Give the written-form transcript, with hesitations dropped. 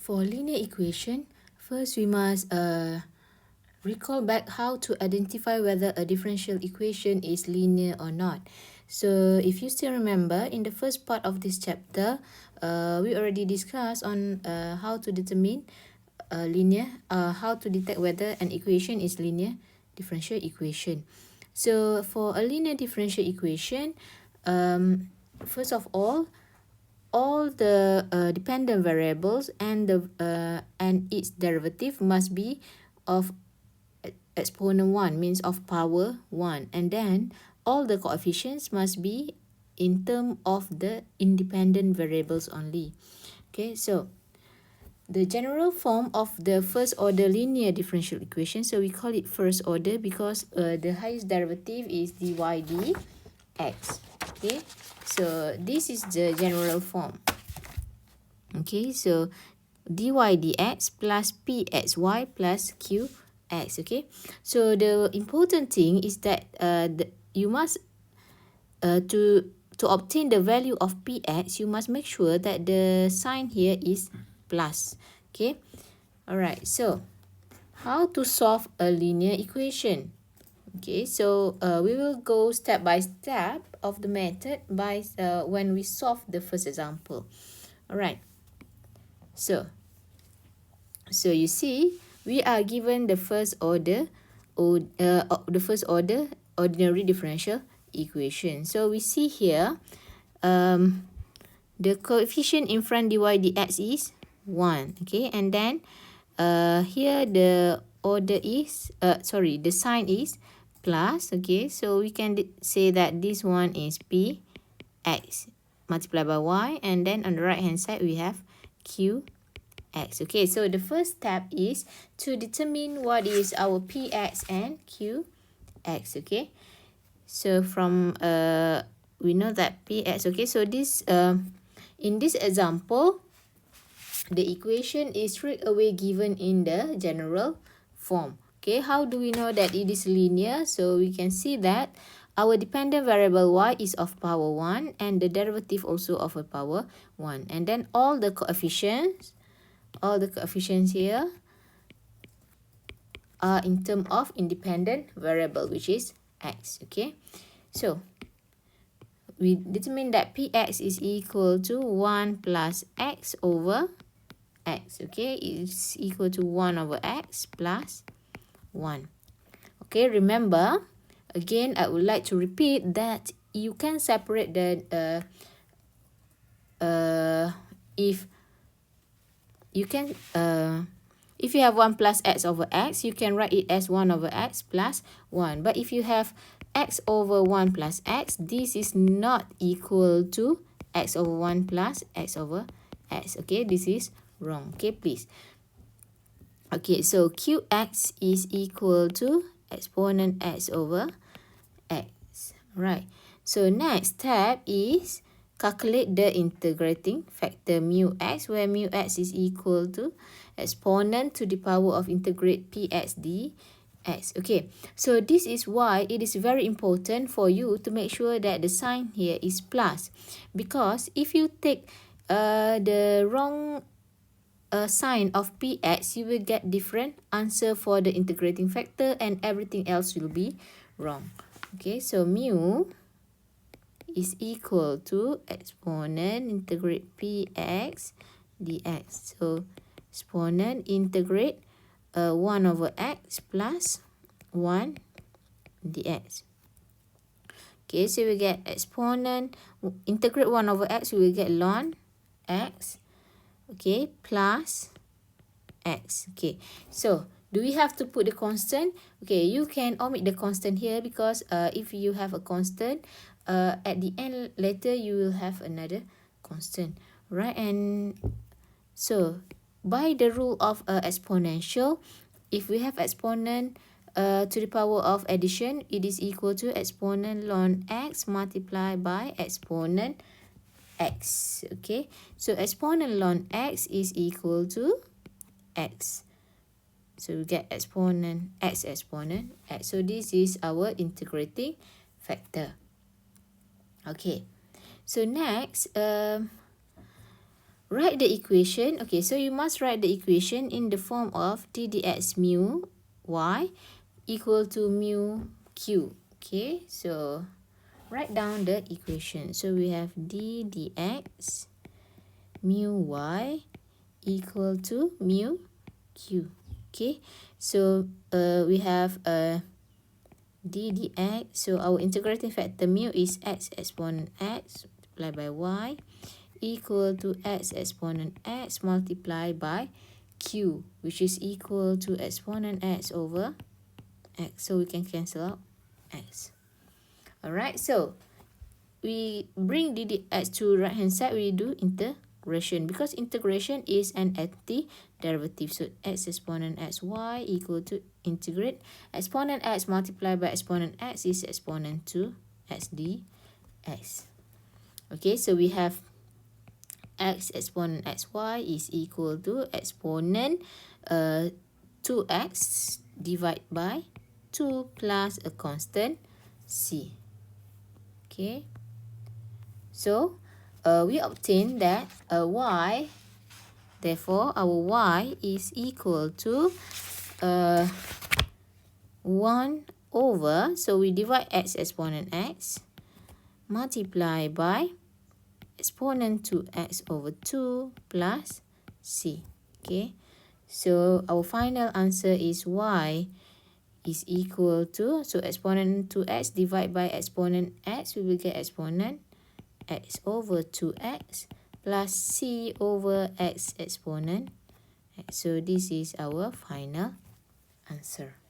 For linear equation, first we must recall back how to identify whether a differential equation is linear or not. So if you still remember, in the first part of this chapter, we already discussed on how to determine how to detect whether an equation is linear differential equation. So for a linear differential equation, first of all the dependent variables and its derivative must be of exponent 1, means of power 1, and then all the coefficients must be in term of the independent variables only. Okay, so the general form of the first order linear differential equation, so we call it first order because the highest derivative is dy dx. Okay, so this is the general form. Okay, so dy dx plus pxy plus qx. Okay, so the important thing is that you must to obtain the value of px, you must make sure that the sign here is plus. Okay, all right, so how to solve a linear equation? Okay, so we will go step by step of the method by when we solve the first example. All right, so you see we are given the first order or the first order ordinary differential equation. So we see here the coefficient in front dy dx is 1. Okay, and then here the order is the sign is plus. Okay, so we can say that this one is px multiplied by y, and then on the right hand side we have qx. Okay, so the first step is to determine what is our px and qx. Okay, so from we know that px. Okay, so this in this example, the equation is straight away given in the general form. Okay, how do we know that it is linear? So we can see that our dependent variable y is of power 1 and the derivative also of a power 1. And then all the coefficients here are in terms of independent variable, which is x. Okay, so we determine that px is equal to 1 plus x over x. Okay, it's equal to 1 over x plus 1. Okay, remember, again, I would like to repeat that you can separate the if you have 1 plus x over x, you can write it as 1 over x plus 1. But if you have x over 1 plus x, this is not equal to x over 1 plus x over x. Okay, this is wrong. Okay, please. Okay, so qx is equal to exponent x over x. Right. So next step is calculate the integrating factor mu x, where mu x is equal to exponent to the power of integrate px dx. Okay, so this is why it is very important for you to make sure that the sign here is plus, because if you take the wrong sign of px, you will get different answer for the integrating factor and everything else will be wrong. Okay, so mu is equal to exponent integrate px dx. So exponent integrate 1 over x plus 1 dx. Okay, so we get exponent integrate 1 over x, we will get ln x. Okay, plus x. Okay, so do we have to put the constant? Okay, you can omit the constant here because if you have a constant, at the end later you will have another constant, right? And so by the rule of exponential, if we have exponent to the power of addition, it is equal to exponent ln x multiplied by exponent x. Okay, so exponent ln x is equal to x. So we get exponent x. So this is our integrating factor. Okay, so next write the equation. Okay, so you must write the equation in the form of d dx mu y equal to mu q. Okay, so write down the equation. So we have d dx mu y equal to mu q. Okay, so we have d dx. So our integrating factor mu is x exponent x multiplied by y equal to x exponent x multiplied by q, which is equal to exponent x over x. So we can cancel out x. Alright, so we bring d dx to right hand side, we do integration, because integration is an antiderivative. So x exponent x y equal to integrate exponent x multiplied by exponent x is exponent to x dx. Okay, so we have x exponent xy is equal to exponent 2x divided by 2 plus a constant c. Okay, so we obtain that y, therefore our y is equal to 1 over, so we divide x exponent x multiply by exponent to x over 2 plus c. Okay, so our final answer is y is equal to, so exponent to x divided by exponent x, we will get exponent x over 2x plus c over x exponent x. So this is our final answer.